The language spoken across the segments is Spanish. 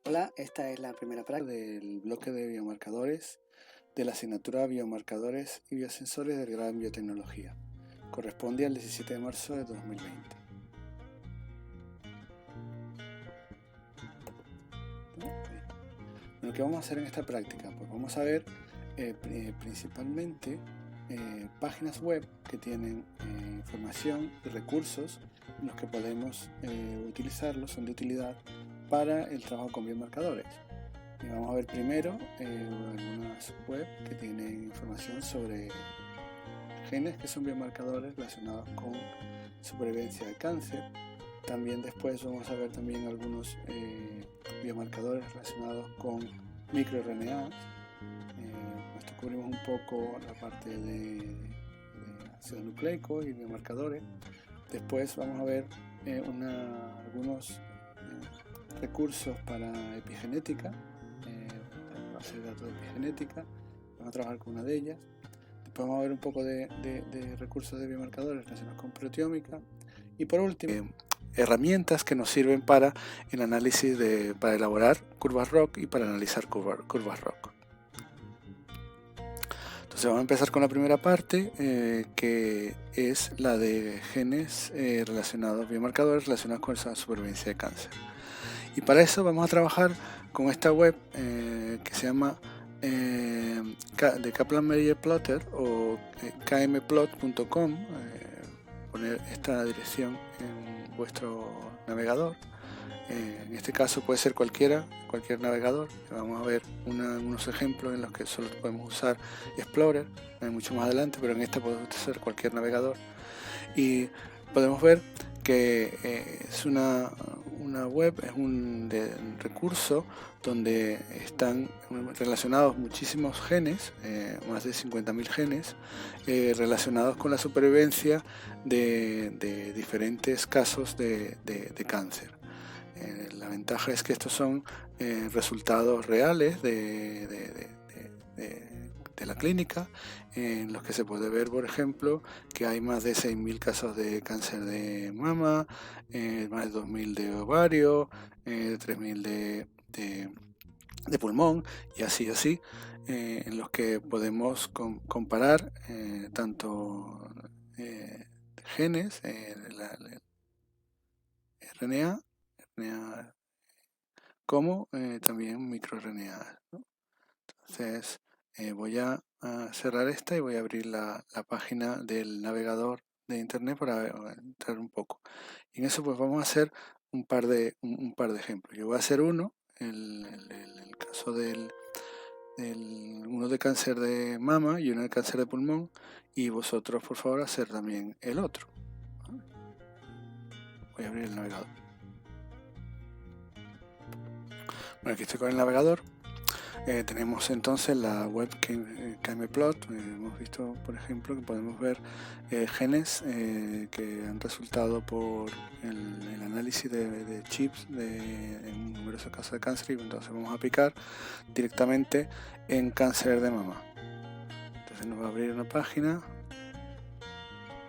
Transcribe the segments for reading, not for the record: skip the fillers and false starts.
Hola, esta es la primera práctica del bloque de biomarcadores de la asignatura Biomarcadores y Biosensores del grado en Biotecnología. Corresponde al 17 de marzo de 2020. Bueno, ¿qué vamos a hacer en esta práctica? Pues vamos a ver principalmente páginas web que tienen información y recursos en los que podemos utilizarlos, son de utilidad para el trabajo con biomarcadores. Y vamos a ver primero algunas web que tienen información sobre genes que son biomarcadores relacionados con supervivencia de cáncer. También después vamos a ver también algunos biomarcadores relacionados con microRNA. Pues cubrimos un poco la parte de ácido nucleico y biomarcadores. Después vamos a ver algunos recursos para epigenética, base de datos de epigenética. Vamos a trabajar con una de ellas. Después vamos a ver un poco de recursos de biomarcadores relacionados con proteómica. Y por último, herramientas que nos sirven para el análisis para elaborar curvas ROC y para analizar curvas ROC. Entonces vamos a empezar con la primera parte, que es la de genes relacionados, biomarcadores relacionados con esa supervivencia de cáncer. Y para eso vamos a trabajar con esta web que se llama de Kaplan-Meier Plotter o kmplot.com. Poner esta dirección en vuestro navegador. En este caso puede ser cualquier navegador. Vamos a ver unos ejemplos en los que solo podemos usar Explorer, mucho más adelante, pero en esta podemos usar cualquier navegador. Y podemos ver que es una web, es un recurso donde están relacionados muchísimos genes, más de 50.000 genes, relacionados con la supervivencia de diferentes casos de cáncer. La ventaja es que estos son resultados reales de la clínica, en los que se puede ver, por ejemplo, que hay más de 6.000 casos de cáncer de mama, más de 2.000 de ovario, 3.000 de pulmón, y así, en los que podemos comparar tanto genes, RNA, como también microRNA, ¿no? Entonces voy a cerrar esta y voy a abrir la página del navegador de internet para entrar un poco. Y en eso pues vamos a hacer un par de ejemplos. Yo voy a hacer uno, el caso uno de cáncer de mama y uno de cáncer de pulmón, y vosotros por favor hacer también el otro. Voy a abrir el navegador. Bueno, aquí estoy con el navegador. Tenemos entonces la web KMPlot. Hemos visto, por ejemplo, que podemos ver genes que han resultado por el análisis de chips en numerosos casos de cáncer, y entonces vamos a picar directamente en cáncer de mama. Entonces nos va a abrir una página,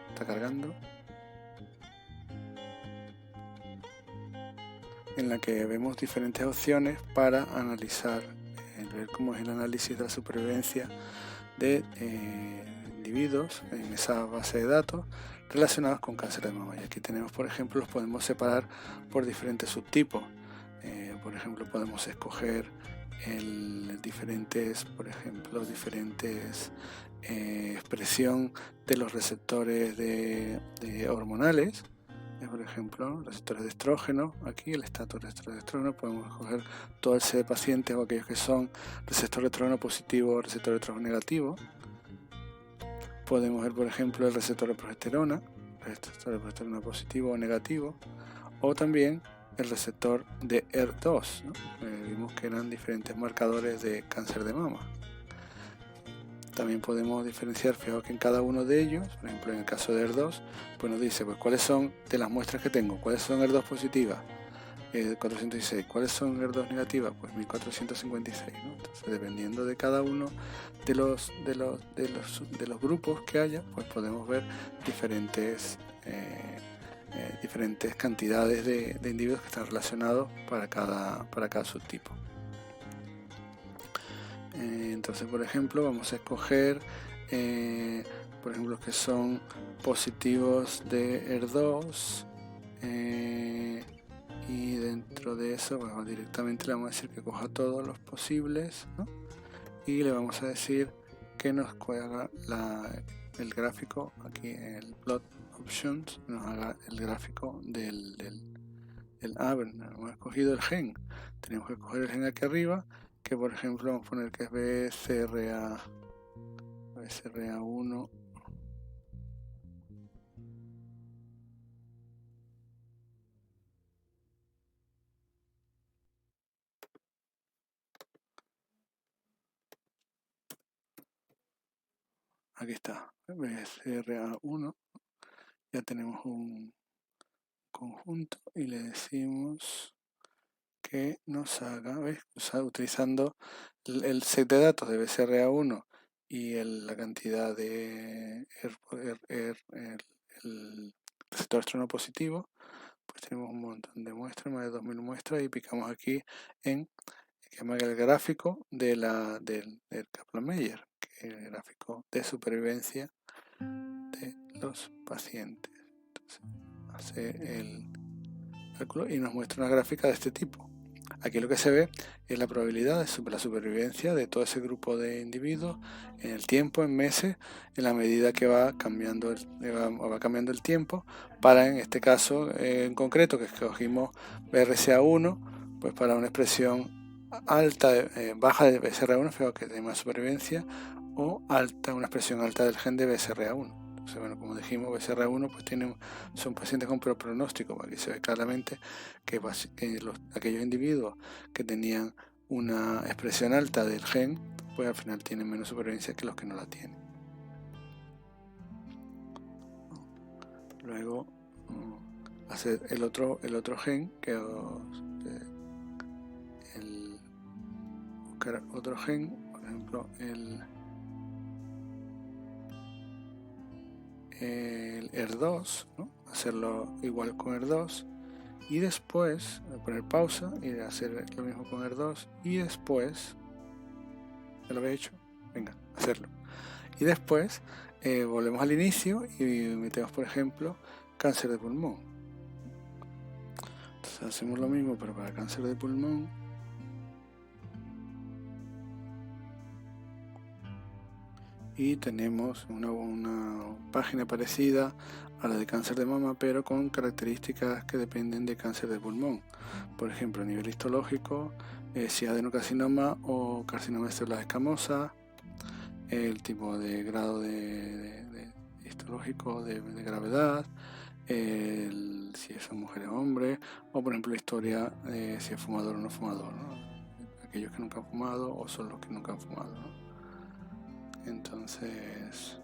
está cargando, en la que vemos diferentes opciones para analizar, ver cómo es el análisis de la supervivencia de individuos en esa base de datos relacionados con cáncer de mama. Y aquí tenemos, por ejemplo, los podemos separar por diferentes subtipos. Por ejemplo, podemos escoger diferentes expresión de los receptores de hormonales. Por ejemplo, receptores de estrógeno, aquí el estatus de estrógeno, podemos escoger todo el set de pacientes o aquellos que son receptor de estrógeno positivo o receptor de estrógeno negativo. Podemos ver, por ejemplo, el receptor de progesterona positivo o negativo, o también el receptor de HER2, ¿no? Vimos que eran diferentes marcadores de cáncer de mama. También podemos diferenciar, fijaos que en cada uno de ellos, por ejemplo en el caso de HER2, pues nos dice pues cuáles son de las muestras que tengo, cuáles son HER2 positivas, 406, cuáles son HER2 negativas, pues 1456, ¿no? Entonces, dependiendo de cada uno de los grupos que haya, pues podemos ver diferentes diferentes cantidades de individuos que están relacionados para cada subtipo. Entonces, por ejemplo, vamos a escoger por ejemplo, los que son positivos de ER2, y dentro de eso, bueno, directamente le vamos a decir que coja todos los posibles, ¿no? Y le vamos a decir que nos haga el gráfico, aquí en el plot options, nos haga el gráfico del hemos escogido el gen. Tenemos que escoger el gen aquí arriba, que por ejemplo vamos a poner que es BCRA1. Aquí está, BCRA1. Ya tenemos un conjunto y le decimos que nos haga, ¿ves? Utilizando el set de datos de BCRA1 y la cantidad de el receptor externo positivo, pues tenemos un montón de muestras, más de 2000 muestras, y picamos aquí en que me haga el gráfico del Kaplan-Meier, que es el gráfico de supervivencia de los pacientes. Entonces, hace el cálculo y nos muestra una gráfica de este tipo. Aquí lo que se ve es la probabilidad de la supervivencia de todo ese grupo de individuos en el tiempo, en meses, en la medida que va cambiando el tiempo, para, en este caso en concreto, que escogimos BRCA1, pues para una expresión alta, baja de BCR1, feo que tiene más supervivencia, o alta, una expresión alta del gen de BCR1. Entonces, bueno, como dijimos, BCR1 pues son pacientes con peor pronóstico. Aquí se ve claramente que aquellos individuos que tenían una expresión alta del gen, pues al final tienen menos supervivencia que los que no la tienen. Luego hacer el otro gen, que buscar otro gen, por ejemplo el ER2, ¿no? Hacerlo igual con ER2, y después poner pausa y hacer lo mismo con ER2, y después, ya lo había hecho, venga, hacerlo, y después volvemos al inicio y metemos, por ejemplo, cáncer de pulmón. Entonces hacemos lo mismo, pero para cáncer de pulmón. Y tenemos una página parecida a la de cáncer de mama, pero con características que dependen de cáncer de pulmón. Por ejemplo, a nivel histológico, si adenocarcinoma o carcinoma de células escamosas, el tipo de grado de histológico de gravedad, si es mujer o hombre, o por ejemplo la historia si es fumador o no fumador, ¿no? Aquellos que nunca han fumado o son los que nunca han fumado, ¿no? Entonces,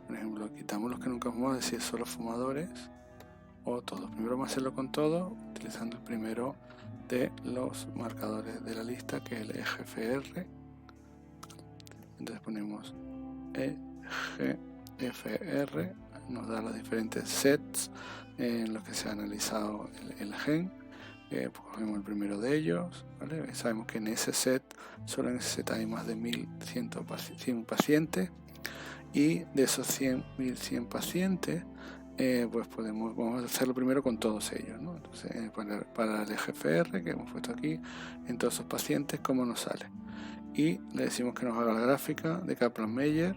por ejemplo, quitamos los que nunca han fumado, es decir, solo fumadores o todos. Primero vamos a hacerlo con todo, utilizando el primero de los marcadores de la lista, que es el EGFR. Entonces ponemos EGFR, nos da los diferentes sets en los que se ha analizado el gen. Cogemos el primero de ellos, ¿vale? Sabemos que en ese set, solo en ese set hay más de 1100 pacientes, y de esos 1100 pacientes, pues vamos a hacerlo primero con todos ellos, ¿no? Entonces, para el EGFR que hemos puesto aquí, en todos esos pacientes, cómo nos sale, y le decimos que nos haga la gráfica de Kaplan-Meier.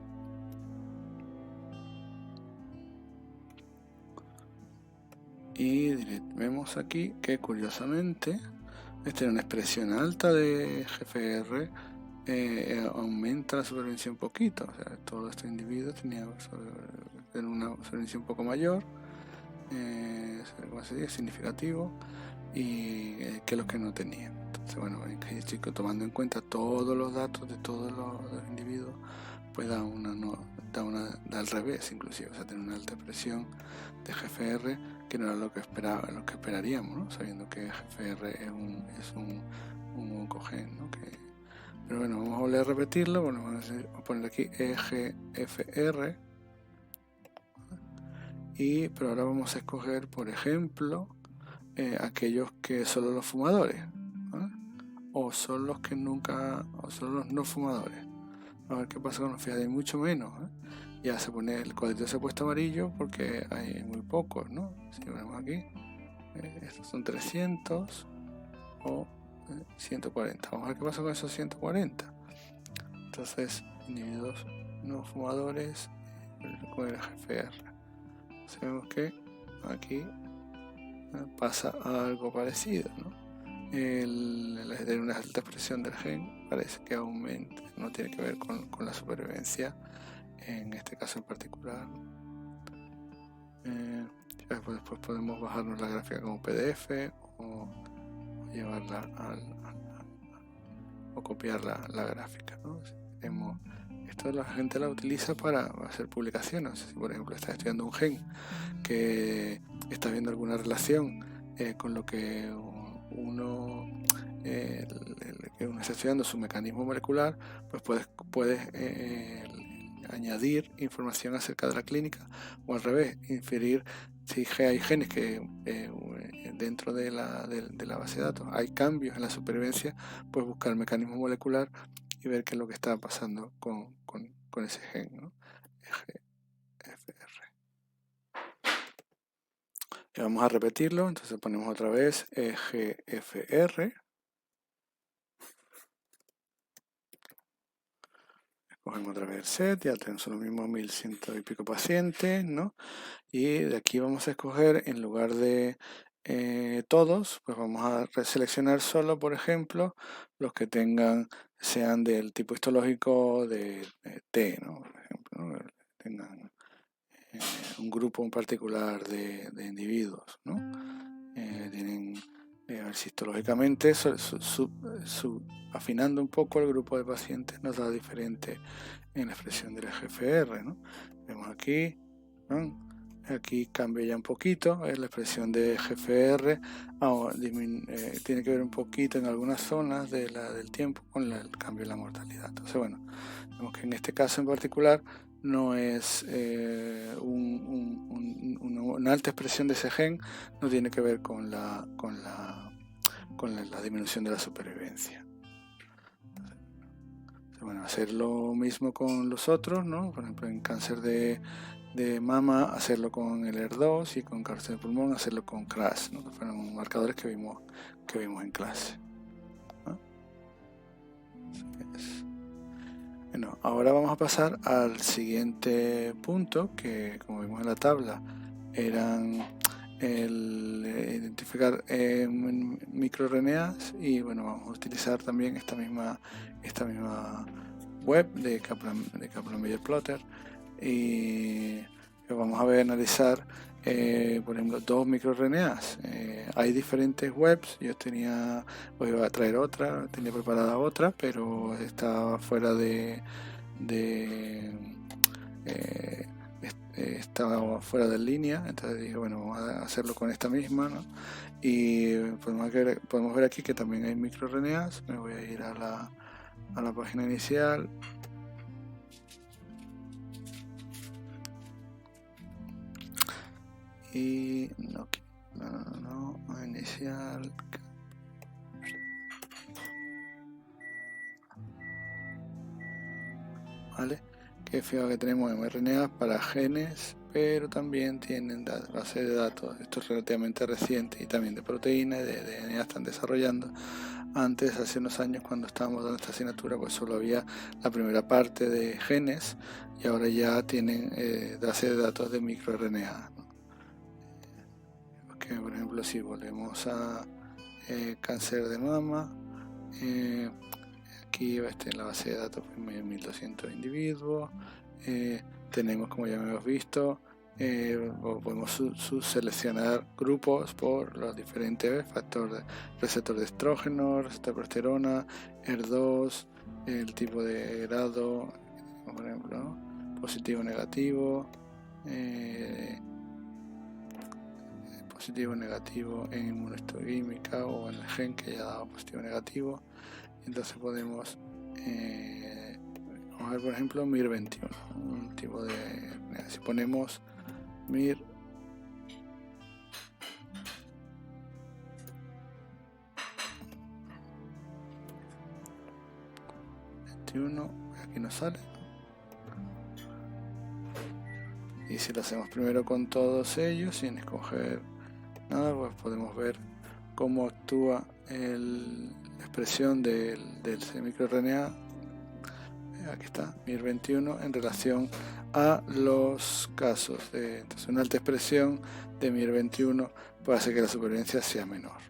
Y vemos aquí que curiosamente tiene una expresión alta de GFR, aumenta la supervivencia un poquito. O sea, todos estos individuos tenían una supervivencia un poco mayor, ¿cómo se dice? Significativo, y que los que no tenían. Entonces, bueno, tomando en cuenta todos los datos de todos los individuos, pues da al revés, inclusive, o sea, tiene una alta expresión de GFR, que no era lo que esperaríamos, ¿no? Sabiendo que GFR es un oncogen, ¿no? Pero bueno, vamos a volver a repetirlo, vamos a poner aquí EGFR, pero ahora vamos a escoger, por ejemplo, aquellos que solo los fumadores, ¿vale? O son los que nunca, o son los no fumadores. A ver qué pasa con los, fíjate, hay mucho menos, ¿eh? Ya se pone el cuadrito, se ha puesto amarillo porque hay muy pocos, ¿no? Si vemos aquí, estos son 300 o 140. Vamos a ver qué pasa con esos 140. Entonces, individuos no fumadores con el GFR. Entonces vemos que aquí pasa algo parecido, ¿no? Una alta expresión del gen parece que aumenta, no tiene que ver con la supervivencia en este caso en particular. Después podemos bajarnos la gráfica como PDF o llevarla o copiar la gráfica, ¿no? Esto la gente la utiliza para hacer publicaciones. Si por ejemplo estás estudiando un gen que está viendo alguna relación con lo que uno está estudiando su mecanismo molecular, pues puedes añadir información acerca de la clínica, o al revés, inferir si hay genes que dentro de la base de datos hay cambios en la supervivencia, pues buscar el mecanismo molecular y ver qué es lo que está pasando con ese gen, ¿no? EGFR. Y vamos a repetirlo, entonces ponemos otra vez EGFR. Cogemos otra vez el set, ya tenemos los mismos 1100 y pico pacientes, ¿no? Y de aquí vamos a escoger, en lugar de todos, pues vamos a seleccionar solo, por ejemplo, los que sean del tipo histológico de T, ¿no? Por ejemplo, ¿no? Tengan un grupo en particular de individuos, ¿no? Tienen, histológicamente, afinando un poco el grupo de pacientes nos da diferente en la expresión del GFR, ¿no? Vemos aquí, ¿no? Aquí cambia ya un poquito, la expresión de GFR tiene que ver un poquito en algunas zonas del tiempo con el cambio en la mortalidad. Entonces, bueno, vemos que en este caso en particular no es una alta expresión de ese gen, no tiene que ver con la disminución de la supervivencia. Entonces, bueno, hacer lo mismo con los otros, ¿no? Por ejemplo, en cáncer de mama, hacerlo con el ER2, y con cáncer de pulmón, hacerlo con CRAS, ¿no? Que fueron marcadores que vimos en clase, ¿no? Bueno, ahora vamos a pasar al siguiente punto, que como vimos en la tabla eran el identificar microRNAs, y bueno, vamos a utilizar también esta misma web de Kaplan-Meier Plotter, y vamos a analizar por ejemplo 2 microRNAs. Hay diferentes webs, os iba a traer otra, tenía preparada otra, pero estaba fuera estaba fuera de línea, entonces dije, bueno, vamos a hacerlo con esta misma, ¿no? Y podemos ver aquí que también hay microRNAs. Me voy a ir a la página inicial. Y no, inicial. ¿Vale? Que fijaos que tenemos mRNA para genes, pero también tienen base de datos. Esto es relativamente reciente, y también de proteínas y de DNA están desarrollando. Antes, hace unos años, cuando estábamos dando esta asignatura, pues solo había la primera parte de genes, y ahora ya tienen base de datos de microRNA, ¿no? Por ejemplo, si volvemos a cáncer de mama, aquí va a estar en la base de datos 1200 individuos. Tenemos, como ya hemos visto, podemos seleccionar grupos por los diferentes factores: receptor de estrógeno, receptor de progesterona, ER2, el tipo de grado, por ejemplo, positivo, negativo, negativo en inmunohistoquímica, o en el gen que haya dado positivo, negativo. Entonces podemos vamos a ver, por ejemplo, MIR21, un tipo de, si ponemos MIR 21, aquí nos sale. Y si lo hacemos primero con todos ellos, sin escoger nada, pues podemos ver cómo actúa la expresión del microRNA. Aquí está, MIR21 en relación a los casos. Entonces, una alta expresión de MIR21 puede hacer que la supervivencia sea menor.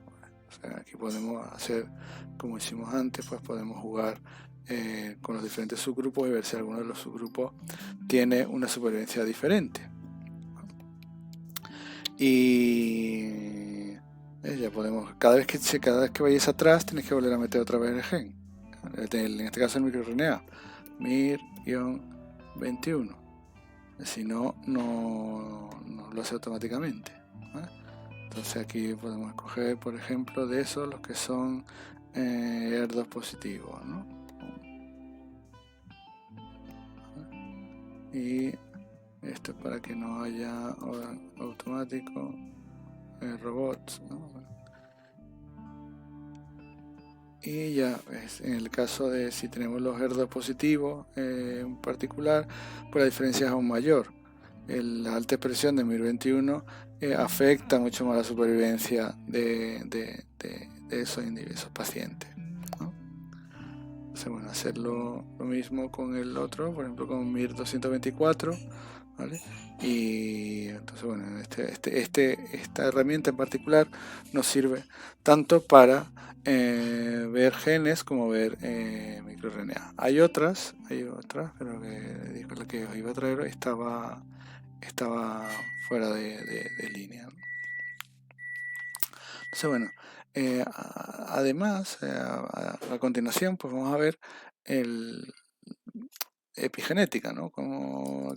O sea, aquí podemos hacer, como hicimos antes, pues podemos jugar con los diferentes subgrupos y ver si alguno de los subgrupos tiene una supervivencia diferente. Y ya podemos, cada vez que vayáis atrás, tenéis que volver a meter otra vez el gen. En este caso el microRNA, MIR-21. Si no, no lo hace automáticamente. Entonces aquí podemos escoger, por ejemplo, de esos los que son ER2 positivos, ¿no? Y esto es para que no haya automático robots, ¿no? Y ya ves, en el caso de si tenemos los ER2 positivos en particular, pues la diferencia es aún mayor. La alta expresión de MIR21 afecta mucho más la supervivencia de esos pacientes, ¿no? Entonces, bueno, hacerlo lo mismo con el otro, por ejemplo con MIR224, ¿vale? Y entonces, bueno, esta herramienta en particular nos sirve tanto para ver genes como ver microRNA. Hay otras, pero que la que os iba a traer estaba fuera de línea, ¿no? Entonces, bueno, además, a continuación, pues vamos a ver el epigenética, ¿no?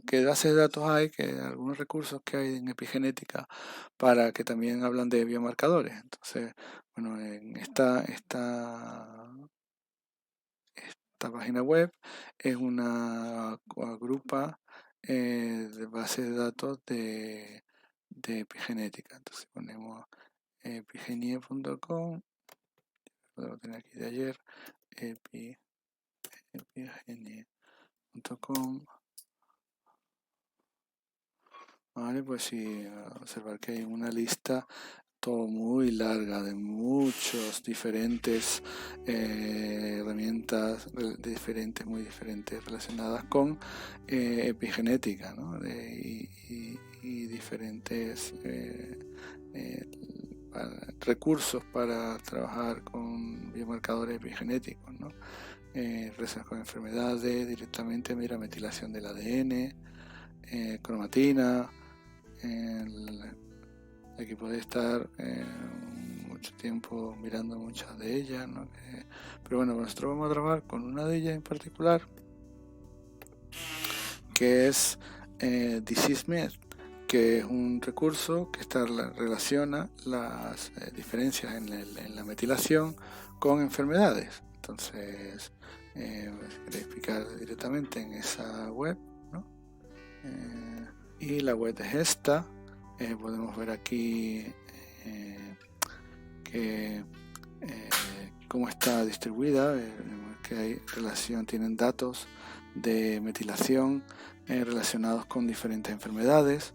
Qué bases de datos hay, que algunos recursos que hay en epigenética para que también hablan de biomarcadores. Entonces, bueno, en esta página web es una agrupa de bases de datos de epigenética. Entonces ponemos epigenie.com, lo tengo aquí de ayer, epigenie.com. Vale, pues sí, observar que hay una lista todo muy larga de muchos diferentes herramientas muy diferentes relacionadas con epigenética, ¿no? Y diferentes recursos para trabajar con biomarcadores epigenéticos, ¿no? Relacionados con enfermedades, directamente, mira, metilación del ADN, cromatina. Aquí podéis estar mucho tiempo mirando muchas de ellas, ¿no? Pero bueno, nosotros vamos a trabajar con una de ellas en particular, que es DiseaseMed, que es un recurso que relaciona las diferencias en la metilación con enfermedades. Entonces, si queréis picar directamente en esa web, ¿no? Y la web es esta. Podemos ver aquí cómo está distribuida, que hay tienen datos de metilación relacionados con diferentes enfermedades,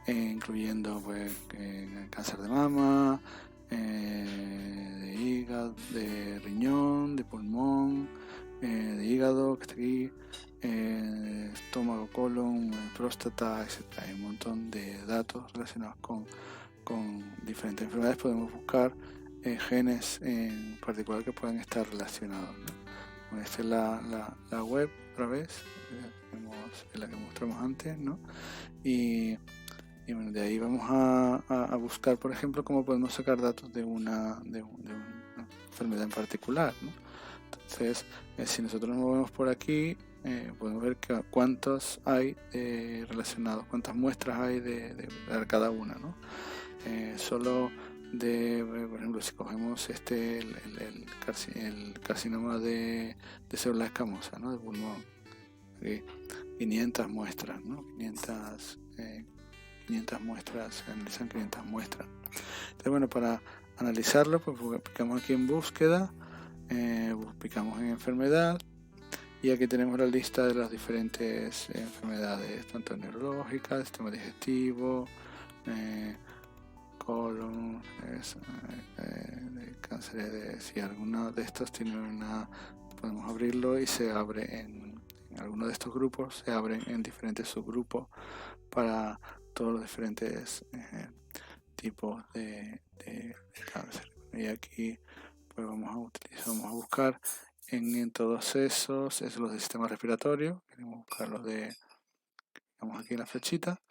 incluyendo pues, cáncer de mama, de hígado, de riñón, de pulmón, de hígado, que está aquí, estómago, colon, próstata, etc. Hay un montón de datos relacionados con diferentes enfermedades. Podemos buscar genes en particular que puedan estar relacionados, ¿no? Bueno, esta es la web otra vez, es la que mostramos antes, ¿no? Y bueno, de ahí vamos a buscar, por ejemplo, cómo podemos sacar datos de una enfermedad en particular, ¿no? Entonces, si nosotros nos movemos por aquí, podemos ver cuántos hay relacionados, cuántas muestras hay de cada una, ¿no? Solo por ejemplo, si cogemos el carcinoma de célula escamosa, ¿no? De pulmón, aquí, 500 muestras, ¿no? 500 muestras, se analizan 500 muestras. Entonces, bueno, para analizarlo, pues picamos aquí en búsqueda, picamos en enfermedad Y aquí tenemos la lista de las diferentes enfermedades, tanto neurológicas, sistema digestivo, colon, cáncer de si alguno de estos tiene podemos abrirlo y se abre en alguno de estos grupos, se abren en diferentes subgrupos para todos los diferentes tipos de cáncer. Y aquí pues vamos a buscar en todos esos, es los del sistema respiratorio, queremos buscar los de, picamos aquí en la flechita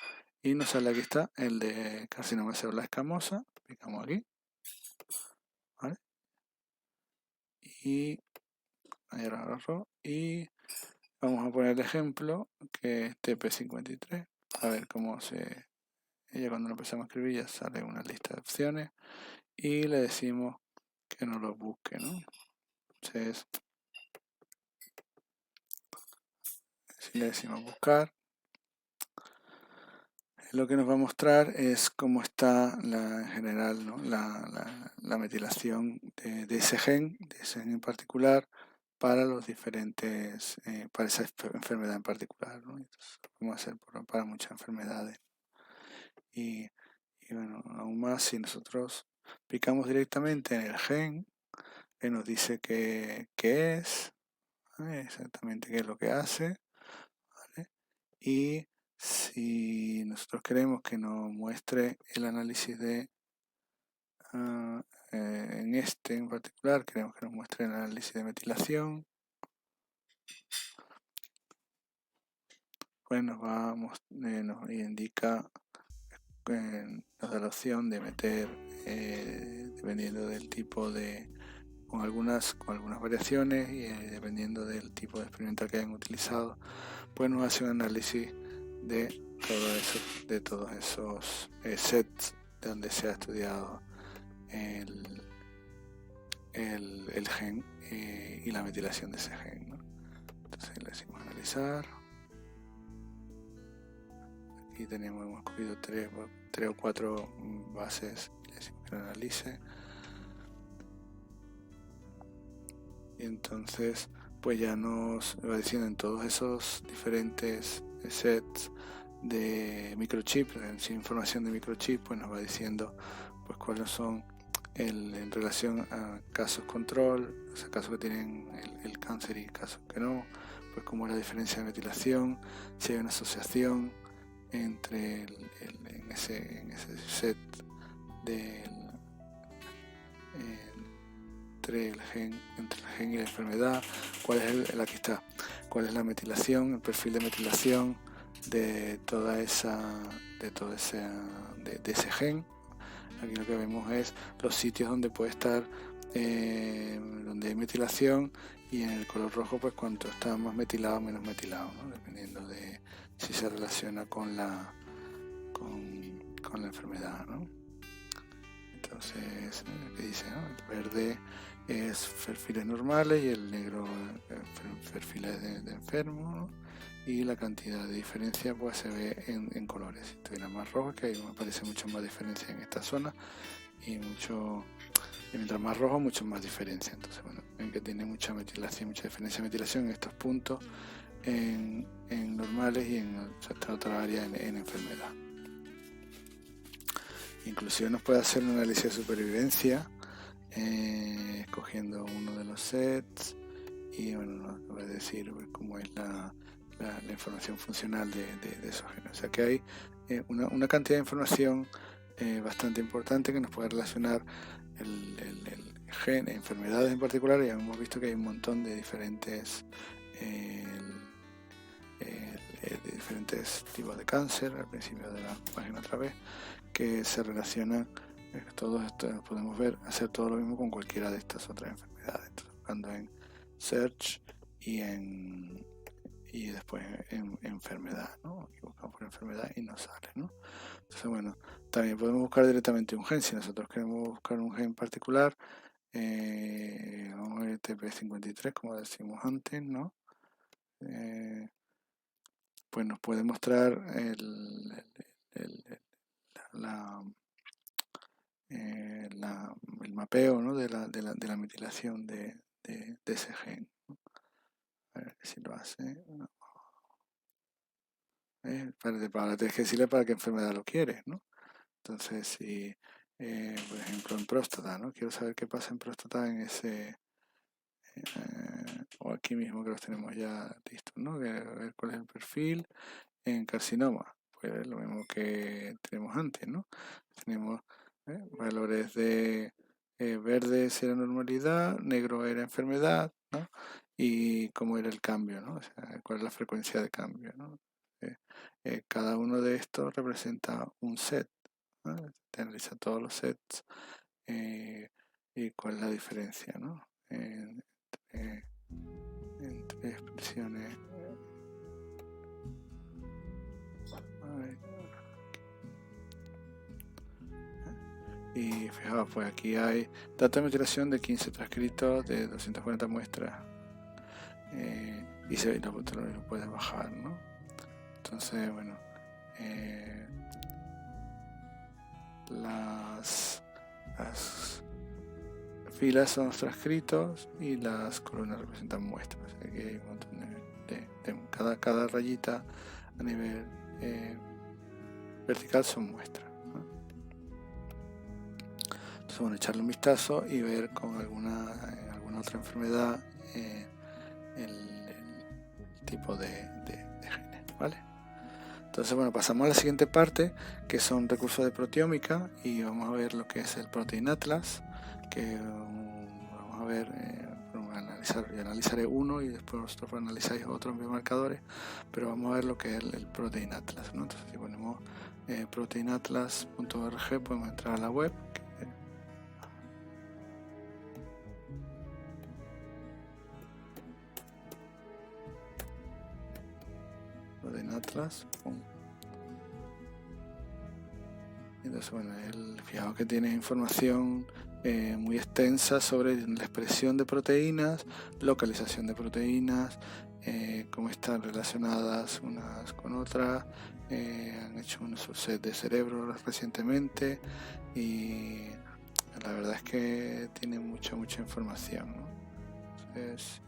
y nos sale, aquí está, el de carcinoma de célula escamosa, picamos aquí, ¿vale? Y ahí lo agarro y vamos a poner el ejemplo que es TP53, a ver cómo ella cuando lo empezamos a escribir ya sale una lista de opciones y le decimos que nos lo busque, ¿no? Entonces, si le decimos buscar, lo que nos va a mostrar es cómo está en general, ¿no? la metilación de ese gen en particular, para los diferentes, para esa enfermedad en particular, ¿no? Entonces, lo podemos hacer para muchas enfermedades. Y bueno, aún más si nosotros picamos directamente en el gen, que nos dice qué es, ¿vale? Exactamente qué es lo que hace, ¿vale? Y si nosotros queremos que nos muestre el análisis de, en este en particular, queremos que nos muestre el análisis de metilación, pues nos indica, nos da la opción de meter, dependiendo del tipo de, con algunas variaciones y dependiendo del tipo de experimental que hayan utilizado, pues nos hace un análisis de todos esos sets de donde se ha estudiado el gen y la metilación de ese gen, ¿no? Entonces le decimos analizar. Aquí hemos cogido tres o cuatro bases, le decimos que lo analice. Y entonces pues ya nos va diciendo en todos esos diferentes sets de microchip, sin información de microchip, pues nos va diciendo pues cuáles son en relación a casos control, o sea, casos que tienen el cáncer y casos que no, pues como la diferencia de metilación, si hay una asociación entre en ese set entre el gen y la enfermedad, aquí está, cuál es la metilación, el perfil de metilación de ese gen. Aquí lo que vemos es los sitios donde puede estar, donde hay metilación, y en el color rojo pues cuánto está más metilado o menos metilado, ¿no? Dependiendo de si se relaciona con la enfermedad, ¿no? Entonces, ¿qué dice, no? El verde es perfiles normales y el negro perfiles de enfermo, ¿no? Y la cantidad de diferencia pues se ve en colores. Si tuviera más rojo, que ahí me parece mucho más diferencia en esta zona, y mientras más rojo, mucho más diferencia. Entonces, bueno, ven que tiene mucha metilación, mucha diferencia de metilación en estos puntos, en normales, y en esta otra área en enfermedad. Inclusive nos puede hacer un análisis de supervivencia, escogiendo uno de los sets, y bueno, nos va a decir cómo es la información funcional de esos genes. O sea que hay una cantidad de información bastante importante que nos puede relacionar el gen, enfermedades en particular. Ya hemos visto que hay un montón de diferentes tipos de cáncer al principio de la página otra vez, que se relacionan, todos estos podemos hacer todo lo mismo con cualquiera de estas otras enfermedades. Entonces, buscando en search y después en enfermedad, ¿no? Aquí buscamos por enfermedad y nos sale, ¿no? Entonces, bueno, también podemos buscar directamente un gen. Si nosotros queremos buscar un gen particular, vamos a ver TP53, como decimos antes, ¿no? Pues nos puede mostrar el mapeo, ¿no? de la metilación de ese gen, ¿no? ver si lo hace. No. Para decirle para qué enfermedad lo quieres, ¿no? Entonces, si, por ejemplo, en próstata, ¿no? Quiero saber qué pasa en próstata en ese, o aquí mismo que los tenemos ya listos, ¿no? Ver cuál es el perfil en carcinoma. Pues lo mismo que tenemos antes, ¿no? Tenemos valores de verde era normalidad, negro era enfermedad, ¿no? Y cómo era el cambio, ¿no? O sea, cuál es la frecuencia de cambio, ¿no? Cada uno de estos representa un set, ¿no? Te analiza todos los sets y cuál es la diferencia, ¿no? Entre expresiones. Y fijaos, pues aquí hay datos de metilación de 15 transcritos de 240 muestras. Y lo puedes bajar, ¿no? Entonces, bueno, las filas son los transcritos y las columnas representan muestras. Aquí hay un montón de cada rayita a nivel vertical son muestras, ¿no? Entonces, bueno, echarle un vistazo y ver con alguna otra enfermedad el tipo de genes, ¿vale? Entonces, bueno, pasamos a la siguiente parte, que son recursos de proteómica, y vamos a ver lo que es el Protein Atlas, que vamos a ver, yo analizaré uno y después vosotros analizáis otros biomarcadores, pero vamos a ver lo que es el Protein Atlas, ¿no? Entonces, si ponemos proteinatlas.org, podemos entrar a la web. Protein Atlas. Entonces, bueno, fijaos que tiene información muy extensa sobre la expresión de proteínas, localización de proteínas, cómo están relacionadas unas con otras. Han hecho un subset de cerebro recientemente y la verdad es que tiene mucha información, ¿no? Entonces,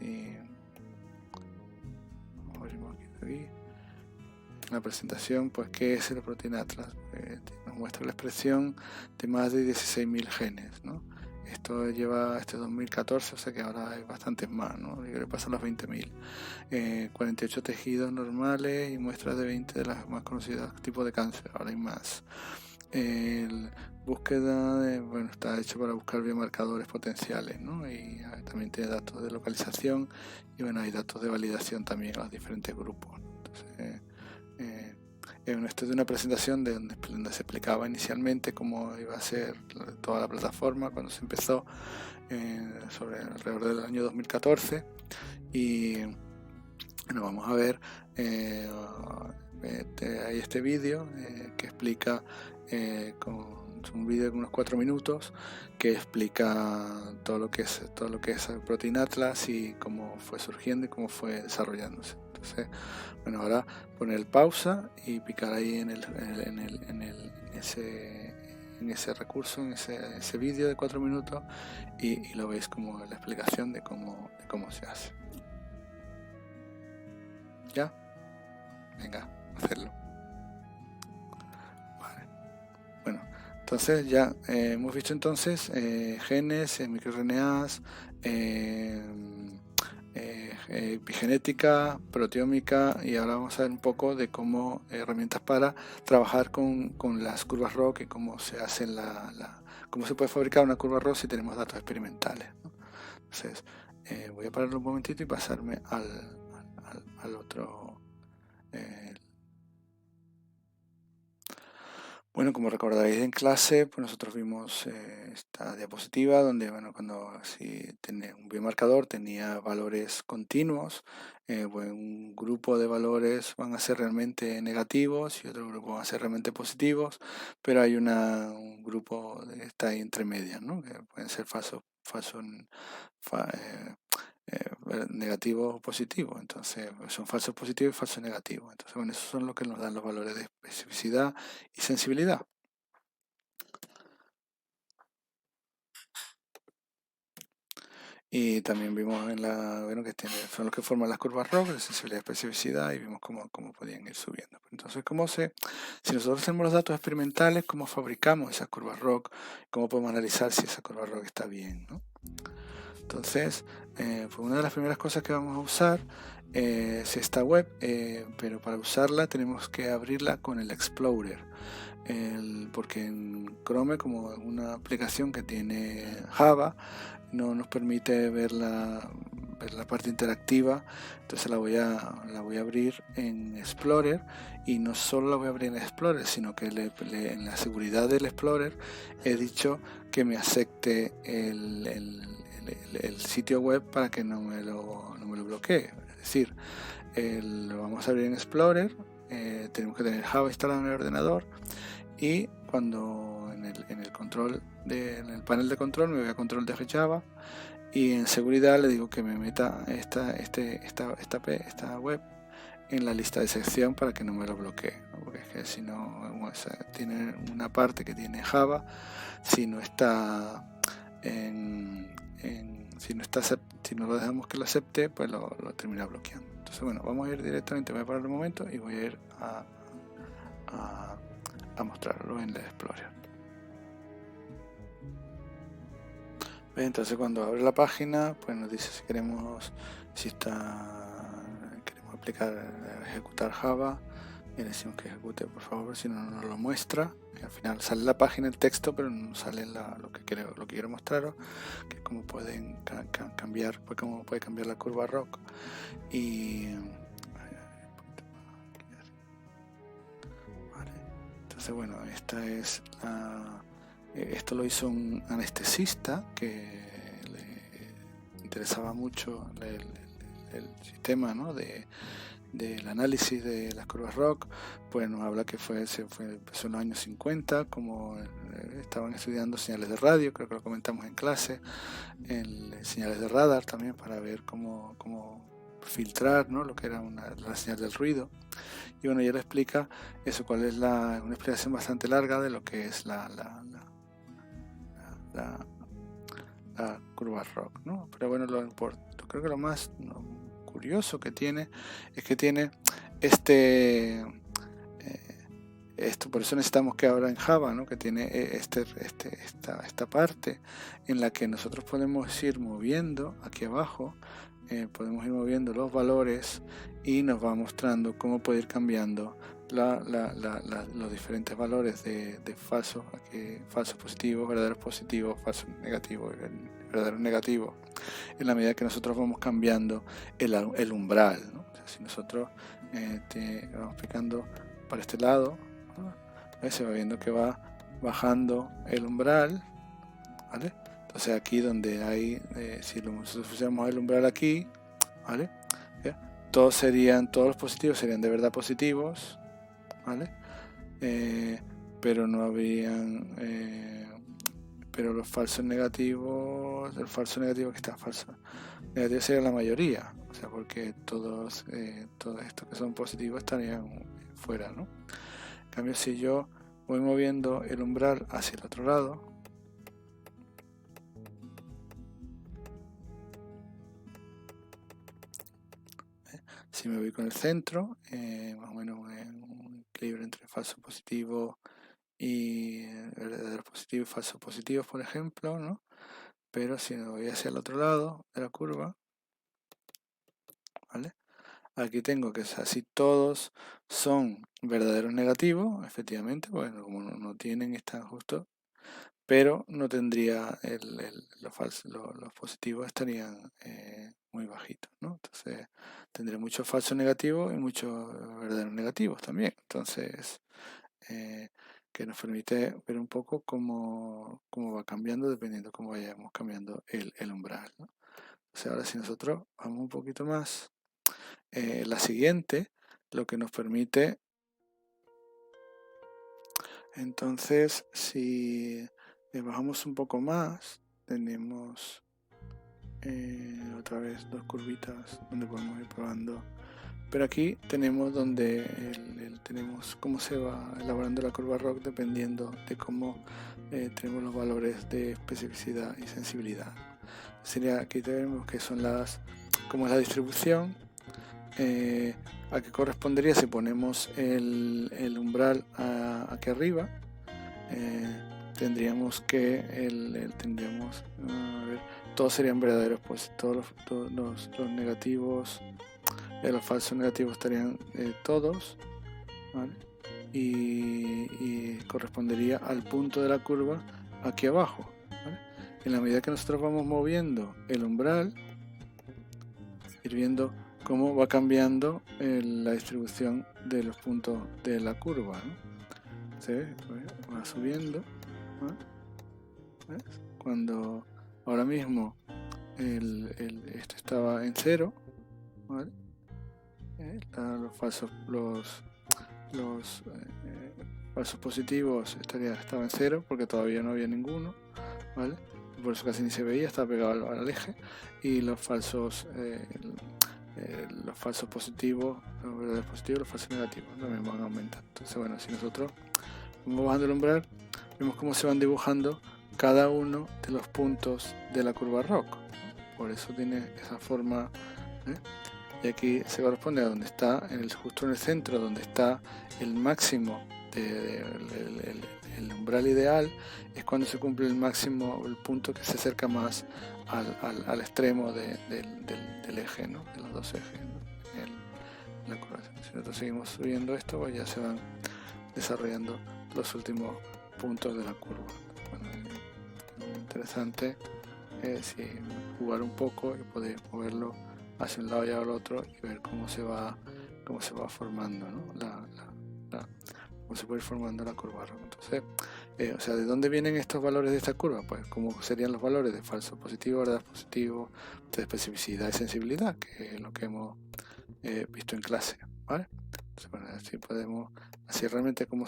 abrimos aquí. La presentación, pues, ¿qué es el Protein Atlas? Nos muestra la expresión de más de 16.000 genes, ¿no? Esto lleva 2014, o sea que ahora hay bastantes más, ¿no? Yo creo que pasan los 20.000. 48 tejidos normales y muestras de 20 de las más conocidas tipos de cáncer, ahora hay más. Búsqueda, bueno, está hecho para buscar biomarcadores potenciales, ¿no? Y también tiene datos de localización y, bueno, hay datos de validación también a los diferentes grupos. Entonces, esto es de una presentación donde se explicaba inicialmente cómo iba a ser toda la plataforma cuando se empezó sobre alrededor del año 2014 y bueno, vamos a ver hay este vídeo que explica un vídeo de unos 4 minutos que explica todo lo que es el Protein Atlas y cómo fue surgiendo y cómo fue desarrollándose. Entonces, bueno, ahora poner pausa y picar ahí en ese recurso, en ese vídeo de 4 minutos y lo veis como la explicación de cómo se hace. ¿Ya? Venga, hacerlo. Vale. Bueno, entonces ya hemos visto entonces genes, microRNAs, epigenética, proteómica y ahora vamos a ver un poco de cómo herramientas para trabajar con las curvas ROC y cómo se hace cómo se puede fabricar una curva ROC si tenemos datos experimentales, ¿no? Entonces voy a pararlo un momentito y pasarme al otro. Bueno, como recordaréis en clase, pues nosotros vimos esta diapositiva donde, bueno, cuando si tenía un biomarcador tenía valores continuos, pues un grupo de valores van a ser realmente negativos y otro grupo van a ser realmente positivos, pero hay un grupo que está ahí entre medias, ¿no? Que pueden ser negativos o positivos, entonces son falsos positivos y falsos negativos. Entonces, bueno, esos son los que nos dan los valores de especificidad y sensibilidad. Y también vimos bueno, que son los que forman las curvas ROC, de sensibilidad y especificidad, y vimos cómo podían ir subiendo. Entonces, si nosotros tenemos los datos experimentales, cómo fabricamos esas curvas ROC, cómo podemos analizar si esa curva ROC está bien, ¿no? Entonces, pues una de las primeras cosas que vamos a usar es esta web, pero para usarla tenemos que abrirla con el Explorer. Porque en Chrome, como es una aplicación que tiene Java, no nos permite ver la parte interactiva. Entonces la voy a abrir en Explorer, y no solo la voy a abrir en Explorer, sino que en la seguridad del Explorer he dicho que me acepte el sitio web para que no me lo bloquee. Es decir, lo vamos a abrir en Explorer, tenemos que tener Java instalado en el ordenador, y cuando en el panel de control me voy a control de Java, y en seguridad le digo que me meta esta web en la lista de sección para que no me lo bloquee, ¿no? Porque es que si no, tiene una parte que tiene Java, si no está si no lo dejamos que lo acepte, pues lo termina bloqueando. Entonces, bueno, vamos a ir directamente, voy a parar un momento y voy a ir a mostrarlo en el Explorer. Entonces, cuando abre la página, pues nos dice si queremos ejecutar Java, y le decimos que ejecute, por favor, si no nos lo muestra. Y al final sale la página, el texto, pero no sale lo que quiero mostraros, que es cómo pueden cambiar, pues cómo puede cambiar la curva ROC. Y vale. Entonces, bueno, esto lo hizo un anestesista que le interesaba mucho el sistema, ¿no?, del análisis de las curvas ROC. Pues nos habla que empezó en los años 50, como estaban estudiando señales de radio, creo que lo comentamos en clase, señales de radar también, para ver cómo filtrar, ¿no?, lo que era la señal del ruido. Y bueno, ya le explica eso, cuál es una explicación bastante larga de lo que es la curva ROC, ¿no? Pero bueno, creo que lo más curioso que tiene es que tiene esto, por eso necesitamos que ahora en Java, ¿no?, que tiene esta parte en la que nosotros podemos ir moviendo aquí abajo, podemos ir moviendo los valores, y nos va mostrando cómo puede ir cambiando los diferentes valores de falsos, falsos positivos, verdaderos positivos, falsos negativos y verdaderos negativos, en la medida que nosotros vamos cambiando el umbral, ¿no? O sea, si nosotros vamos picando para este lado, ¿no?, se va viendo que va bajando el umbral, ¿vale? Entonces aquí donde hay, si nosotros pusiéramos el umbral aquí, ¿vale?, todos los positivos serían de verdad positivos, ¿vale? Pero no habrían, pero los falsos negativos, el falso negativo que está falso negativo sería la mayoría, o sea, porque todos estos que son positivos estarían fuera, ¿no? En cambio, si yo voy moviendo el umbral hacia el otro lado, si me voy con el centro, más o menos un equilibrio entre falso positivo y verdaderos positivos y falsos positivos, por ejemplo, ¿no? Pero si me voy hacia el otro lado de la curva, ¿vale?, aquí tengo que así todos son verdaderos negativos, efectivamente, bueno, como no tienen, están justo, pero no tendría los positivos estarían muy bajitos, ¿no? Entonces tendré muchos falsos negativos y muchos verdaderos negativos también. Entonces, que nos permite ver un poco cómo va cambiando dependiendo cómo vayamos cambiando el umbral, ¿no? O sea, ahora si nosotros vamos un poquito más, la siguiente, lo que nos permite, entonces, si bajamos un poco más, tenemos otra vez dos curvitas donde podemos ir probando, pero aquí tenemos donde tenemos cómo se va elaborando la curva ROC dependiendo de cómo tenemos los valores de especificidad y sensibilidad. sería, aquí tenemos que son como es la distribución, a qué correspondería si ponemos el umbral aquí arriba. Tendríamos que a ver, todos serían verdaderos, pues todos los negativos, los falsos negativos estarían todos, ¿vale? Y correspondería al punto de la curva aquí abajo, ¿vale? En la medida que nosotros vamos moviendo el umbral, ir viendo cómo va cambiando la distribución de los puntos de la curva, ¿no? ¿Se ve? Va subiendo, ¿no? ¿Ves? Cuando ahora mismo esto estaba en 0, ¿vale? Los falsos positivos estaban en 0 porque todavía no había ninguno, ¿vale? Por eso casi ni se veía, estaba pegado al eje. Y los falsos positivos, los verdaderos positivos, los falsos negativos también van aumentando. Entonces, bueno, si nosotros vamos bajando el umbral, vemos cómo se van dibujando cada uno de los puntos de la curva ROC. Por eso tiene esa forma, ¿eh? Y aquí se corresponde a donde está, justo en el centro, donde está el máximo el umbral ideal, es cuando se cumple el máximo, el punto que se acerca más al extremo del eje, ¿no? De los dos ejes, ¿no? La curva. Si nosotros seguimos subiendo esto, pues ya se van desarrollando los últimos puntos de la curva. Bueno, interesante es jugar un poco y poder moverlo hacia un lado y al otro y ver cómo se va formando, ¿no? Cómo se puede ir formando la curva ROC. Entonces, o sea, ¿de dónde vienen estos valores de esta curva? Pues cómo serían los valores de falso positivo, verdad positivo, de especificidad y sensibilidad, que es lo que hemos visto en clase, ¿vale? Entonces, bueno, así realmente cómo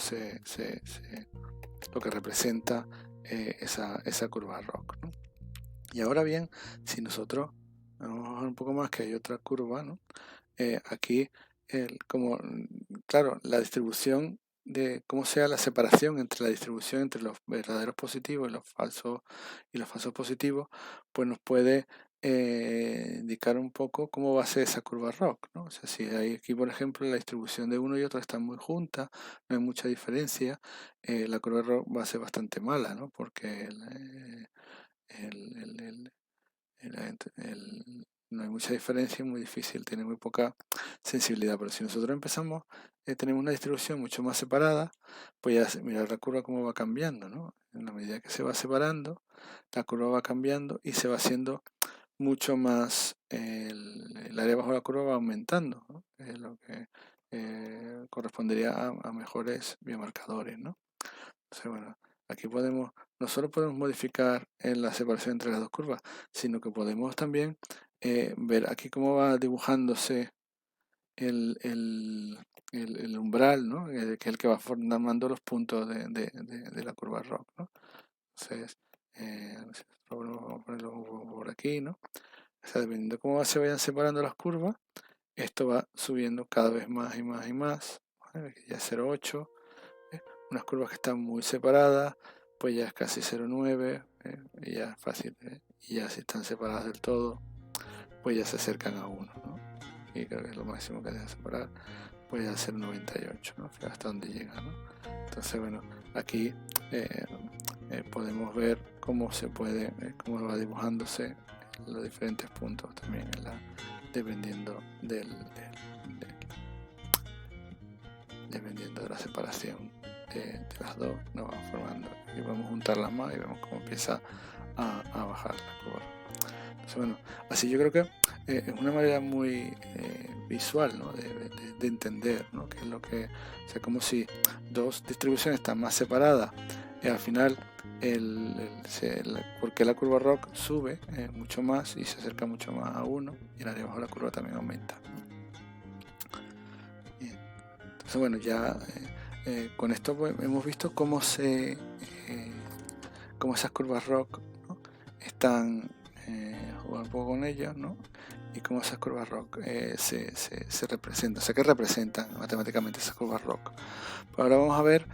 lo que representa esa curva ROC, ¿no? Y ahora bien, si nosotros vamos a bajar un poco más, que hay otra curva, ¿no? Aquí, claro, la distribución de cómo sea la separación entre la distribución entre los verdaderos positivos y los falsos positivos, pues nos puede indicar un poco cómo va a ser esa curva ROC, ¿no? O sea, si hay aquí, por ejemplo, la distribución de uno y otro están muy juntas, no hay mucha diferencia, la curva ROC va a ser bastante mala, ¿no? Porque no hay mucha diferencia, es muy difícil, tiene muy poca sensibilidad. Pero si nosotros empezamos, tenemos una distribución mucho más separada, pues ya mirar la curva cómo va cambiando, ¿no? En la medida que se va separando, la curva va cambiando y se va haciendo mucho más, el área bajo la curva va aumentando, ¿no? Lo que correspondería a mejores biomarcadores, ¿no? Entonces, bueno, aquí no solo podemos modificar en la separación entre las dos curvas, sino que podemos también ver aquí cómo va dibujándose el umbral, ¿no? Que es el que va formando los puntos de la curva ROC, ¿no? Entonces, vamos a ponerlo por aquí, ¿no? O sea, dependiendo de cómo se vayan separando las curvas, esto va subiendo cada vez más y más y más, ¿vale? Ya es 0,8. Unas curvas que están muy separadas, pues ya es casi 0,9, y ya es fácil, y ya si están separadas del todo, pues ya se acercan a 1, ¿no? Y creo que es lo máximo que deja separar, pues ya es 0,98, ¿no? Fíjate hasta dónde llega, ¿no? Entonces, bueno, aquí podemos ver cómo cómo va dibujándose los diferentes puntos también dependiendo de la separación de las dos, nos van formando y vamos a juntarlas más y vemos cómo empieza a bajar la curva. Entonces, bueno, así yo creo que es una manera muy visual, ¿no? de entender, ¿no? Que es lo que, o sea, como si dos distribuciones están más separadas y al final porque la curva ROC sube mucho más y se acerca mucho más a 1 y el área bajo la curva también aumenta. Bien. Entonces, bueno, ya con esto pues, hemos visto cómo cómo esas curvas ROC, ¿no? Están jugar un poco con ellas, ¿no? Y cómo esas curvas ROC se representan, o sea, qué representan matemáticamente esas curvas ROC. Pero ahora vamos a ver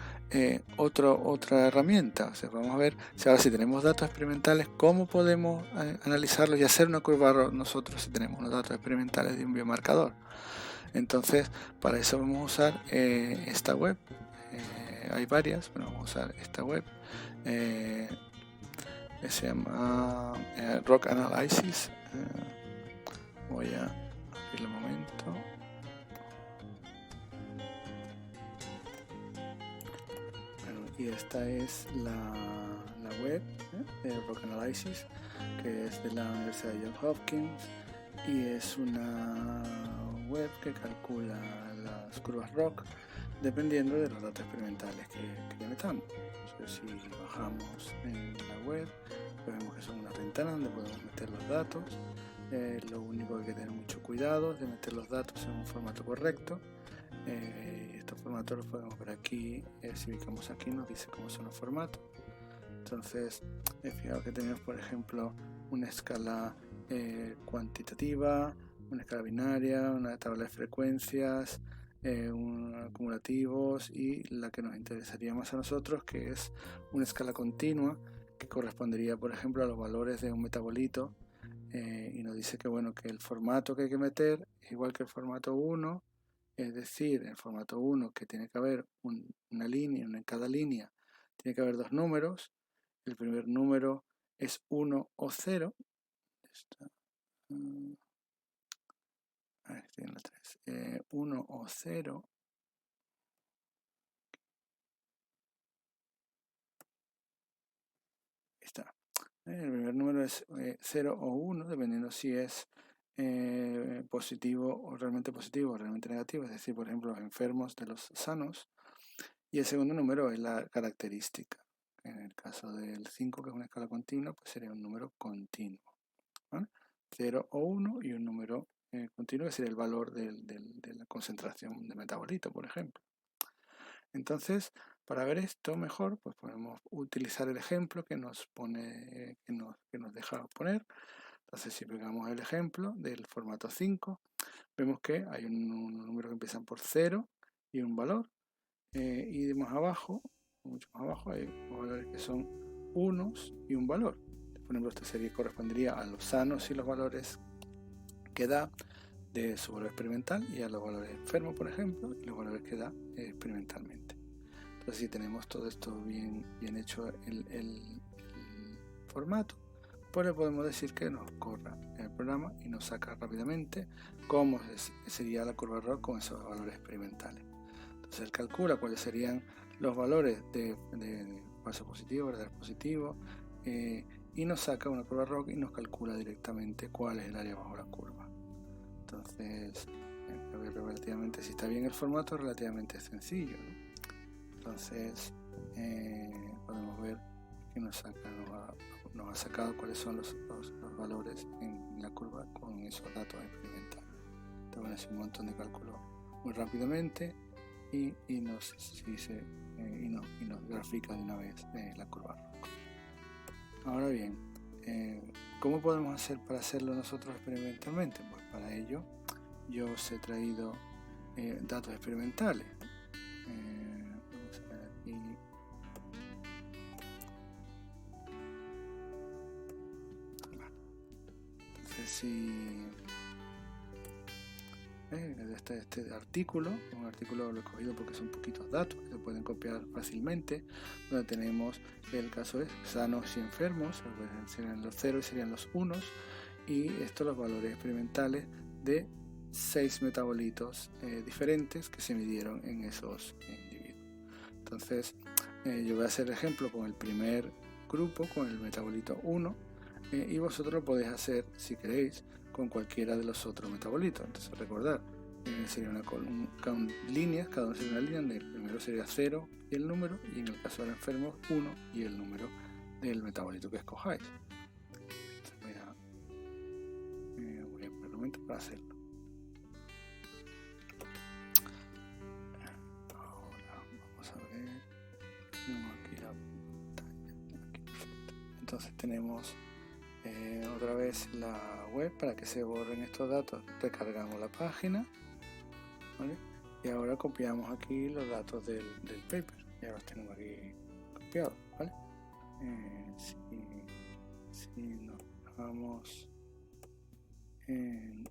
otra herramienta, o sea, vamos a ver si ahora si tenemos datos experimentales, cómo podemos analizarlos y hacer una curva ROC nosotros si tenemos unos datos experimentales de un biomarcador. Entonces, para eso vamos a usar esta web. Hay varias, pero vamos a usar esta web. Que se llama ROC Analysis. Voy a abrirlo un momento. Bueno, y esta es la web de ROC Analysis, que es de la Universidad de Johns Hopkins, y es una web que calcula las curvas ROC dependiendo de los datos experimentales que ya metamos. Entonces, si bajamos en la web, pues vemos que son una ventana donde podemos meter los datos. Lo único que hay que tener mucho cuidado es de meter los datos en un formato correcto. Estos formatos los podemos ver aquí. Si ubicamos aquí nos dice cómo son los formatos. Entonces, fijaos que tenemos, por ejemplo, una escala cuantitativa, una escala binaria, una tabla de frecuencias, acumulativos, y la que nos interesaría más a nosotros, que es una escala continua que correspondería, por ejemplo, a los valores de un metabolito, y nos dice que bueno, que el formato que hay que meter es igual que el formato 1, es decir, en el formato 1 que tiene que haber una línea, en cada línea tiene que haber dos números. El primer número es 1 o 0. Estoy en la 3. 1 o 0. Está. El primer número es 0 o 1, dependiendo si es positivo o realmente negativo, es decir, por ejemplo, los enfermos de los sanos. Y el segundo número es la característica. En el caso del 5, que es una escala continua, pues sería un número continuo, ¿vale? 0 o 1 y un número continuo, que sería el valor de la concentración de metabolito, por ejemplo. Entonces, para ver esto mejor, pues podemos utilizar el ejemplo que nos pone, que nos deja poner. Entonces, si pegamos el ejemplo del formato 5, vemos que hay un número que empiezan por 0 y un valor. Y de más abajo, mucho más abajo, hay valores que son unos y un valor. Por ejemplo, esto correspondería a los sanos y los valores que da de su valor experimental, y a los valores enfermos, por ejemplo, y los valores que da experimentalmente. Entonces, si tenemos todo esto bien hecho el formato, pues le podemos decir que nos corra el programa y nos saca rápidamente cómo sería la curva ROC con esos valores experimentales. Entonces él calcula cuáles serían los valores de falso positivo, verdadero positivo, y nos saca una curva ROC y nos calcula directamente cuál es el área bajo la curva. Entonces, relativamente, si está bien el formato, relativamente sencillo, ¿no? Entonces, podemos ver que nos ha sacado cuáles son los valores en la curva con esos datos experimentales. Entonces, hace un montón de cálculos muy rápidamente y nos grafica de una vez la curva ROC. Ahora bien, ¿cómo podemos hacer para hacerlo nosotros experimentalmente? Pues para ello yo os he traído datos experimentales. Vamos a ver aquí. Entonces, si este artículo, un artículo lo he cogido porque son poquitos datos que se pueden copiar fácilmente, donde tenemos el caso de sanos y enfermos, serían los 0 y serían los 1, y estos los valores experimentales de 6 metabolitos diferentes que se midieron en esos individuos. Entonces, yo voy a hacer el ejemplo con el primer grupo, con el metabolito 1, y vosotros lo podéis hacer, si queréis, con cualquiera de los otros metabolitos. Entonces, recordar, sería con líneas, cada uno sería una línea, donde el primero sería 0 y el número, y en el caso del enfermo 1 y el número del metabolito que escojáis. Entonces, voy a poner un momento para hacerlo. Ahora vamos a ver, tenemos aquí la pantalla. Aquí, perfecto. Entonces tenemos otra vez la web para que se borren estos datos. Recargamos la página, ¿vale? Y ahora copiamos aquí los datos del paper. Ya los tenemos aquí copiados, ¿vale? Si nos vamos en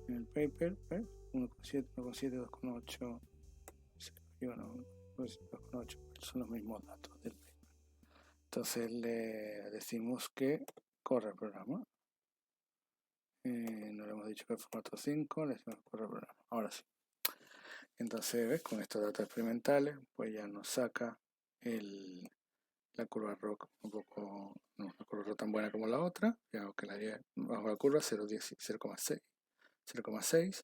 el paper, ¿ves? 1,7, 1,7, 2,8, 2,8, son los mismos datos del paper. Entonces le decimos que corre el programa. No le hemos dicho que el formato 5, le decimos que corre el programa. Ahora sí. Entonces, ¿ves? Con estos datos experimentales, pues ya nos saca la curva ROC un poco, no una curva ROC tan buena como la otra, ya que la haría bajo la curva 0,6,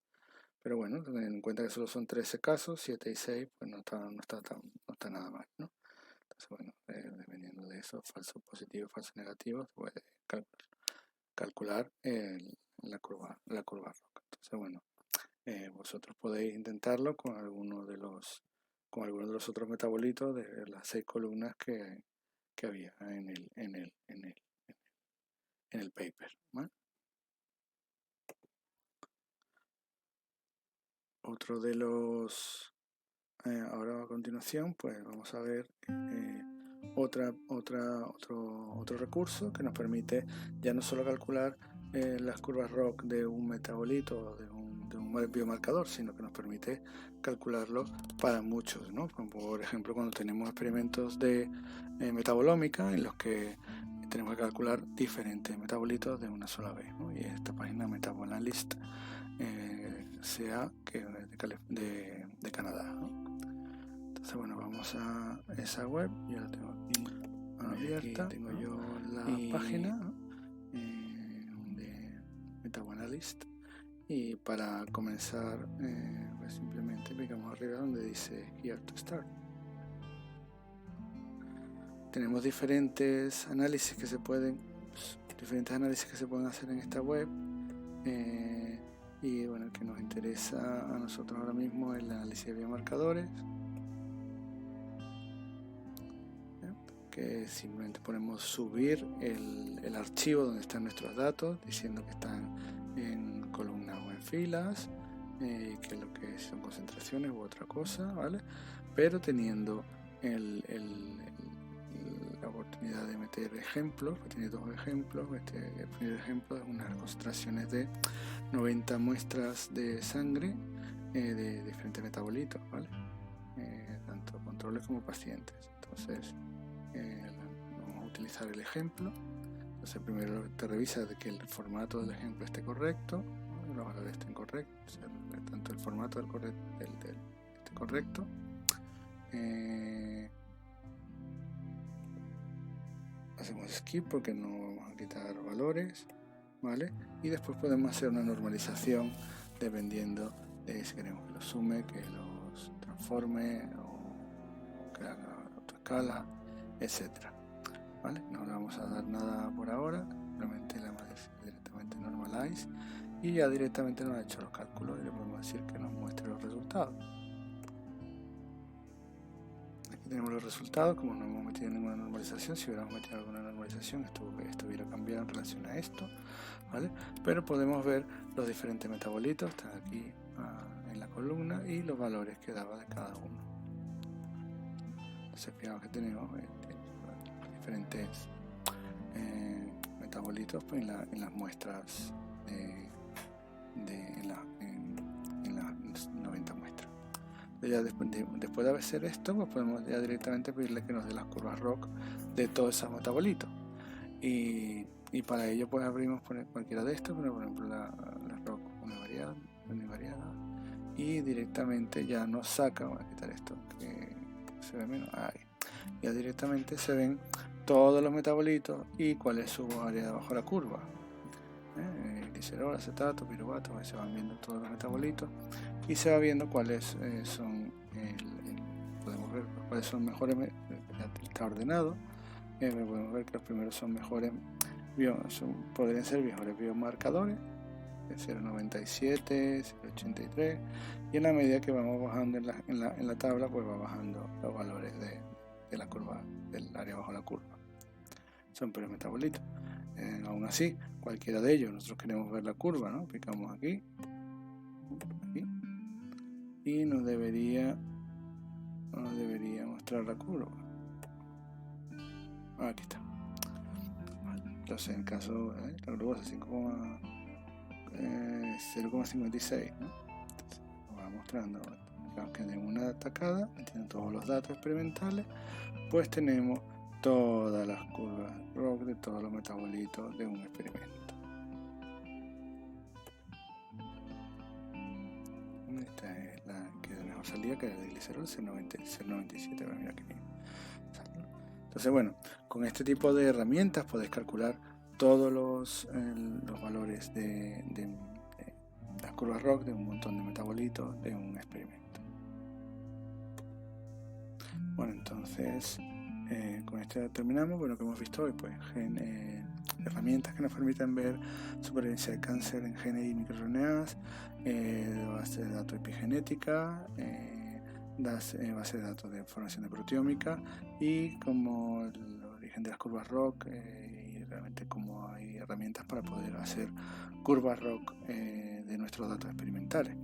pero bueno, teniendo en cuenta que solo son 13 casos, 7 y 6, pues no está nada mal, ¿no? Entonces, bueno, dependiendo de eso, falso positivo, falso negativo, se puede calcular la curva ROC. Entonces, bueno, vosotros podéis intentarlo con alguno de los otros metabolitos de las 6 columnas que había en el paper, ¿vale? Otro de los ahora a continuación, pues vamos a ver otro recurso que nos permite ya no solo calcular las curvas ROC de un metabolito o de un biomarcador, sino que nos permite calcularlo para muchos, ¿no? Por ejemplo, cuando tenemos experimentos de metabolómica en los que tenemos que calcular diferentes metabolitos de una sola vez, ¿no? Y esta página Metabolist CA, que es de Canadá, ¿no? Entonces, bueno, vamos a esa web. Yo la tengo aquí abierta. Aquí tengo yo la página de Metabolist. Y para comenzar, pues simplemente picamos arriba donde dice Here to Start. Tenemos diferentes análisis que se pueden hacer en esta web. Y bueno, el que nos interesa a nosotros ahora mismo es el análisis de biomarcadores, que simplemente ponemos subir el archivo donde están nuestros datos, diciendo que están en columnas o en filas, que lo que son concentraciones u otra cosa, ¿vale? Pero teniendo la oportunidad de meter ejemplos, que tiene 2 ejemplos. El primer ejemplo es unas concentraciones de 90 muestras de sangre de diferentes metabolitos, ¿vale? Tanto controles como pacientes. Entonces vamos a utilizar el ejemplo. Entonces primero te revisa de que el formato del ejemplo esté correcto, ¿no? Los valores estén correctos, o sea, tanto el formato esté correcto. Hacemos skip porque no vamos a quitar valores, ¿vale? Y después podemos hacer una normalización dependiendo de si queremos que los sume, que los transforme o que haga autoescala, etcétera, ¿vale? No le vamos a dar nada por ahora, simplemente le vamos a decir directamente normalize y ya directamente nos ha hecho los cálculos y le podemos decir que nos muestre los resultados. Tenemos los resultados. Como no hemos metido ninguna normalización, si hubiéramos metido alguna normalización esto hubiera cambiado en relación a esto, ¿vale? Pero podemos ver los diferentes metabolitos, están aquí en la columna, y los valores que daba de cada uno. Entonces fijaos que tenemos diferentes metabolitos pues, en las muestras en las 90 muestras. Ya después de hacer esto, pues podemos ya directamente pedirle que nos dé las curvas ROC de todos esos metabolitos. Y para ello pues abrimos cualquiera de estos, por ejemplo la ROC univariada, y directamente ya nos saca, vamos a quitar esto que se ve menos, ahí. Ya directamente se ven todos los metabolitos y cuál es su área bajo la curva. Glicerol, acetato, piruvato, se van viendo todos los metabolitos y se va viendo cuáles son podemos ver cuáles son mejores, está ordenado. Podemos ver que los primeros son mejores, podrían ser mejores biomarcadores, 0,97, 0,83, y en la medida que vamos bajando en la tabla, pues va bajando los valores de la curva, del área bajo la curva. Son peores metabolitos. aún así, cualquiera de ellos, nosotros queremos ver la curva, ¿no? Picamos aquí, y nos debería mostrar la curva. Aquí está. Entonces, en el caso, la curva es 0,56, ¿no? Entonces, nos va mostrando, digamos que de una tacada, tiene todos los datos experimentales, pues tenemos todas las curvas ROC de todos los metabolitos de un experimento. Esta es la que mejor salía, que era el glicerol, 0,97. Mira que bien. Entonces, bueno, con este tipo de herramientas podéis calcular todos los valores de las curvas ROC de un montón de metabolitos de un experimento. Bueno, entonces con esto terminamos. Bueno, que hemos visto hoy, pues herramientas que nos permiten ver supervivencia de cáncer en genes y microRNAs, base de datos epigenética, base de datos de información de proteómica, y como el origen de las curvas ROC, y realmente como hay herramientas para poder hacer curvas ROC de nuestros datos experimentales.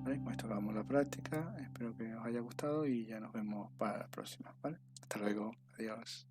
¿Vale? Con esto acabamos la práctica, espero que os haya gustado y ya nos vemos para la próxima. ¿Vale? Hasta luego, adiós.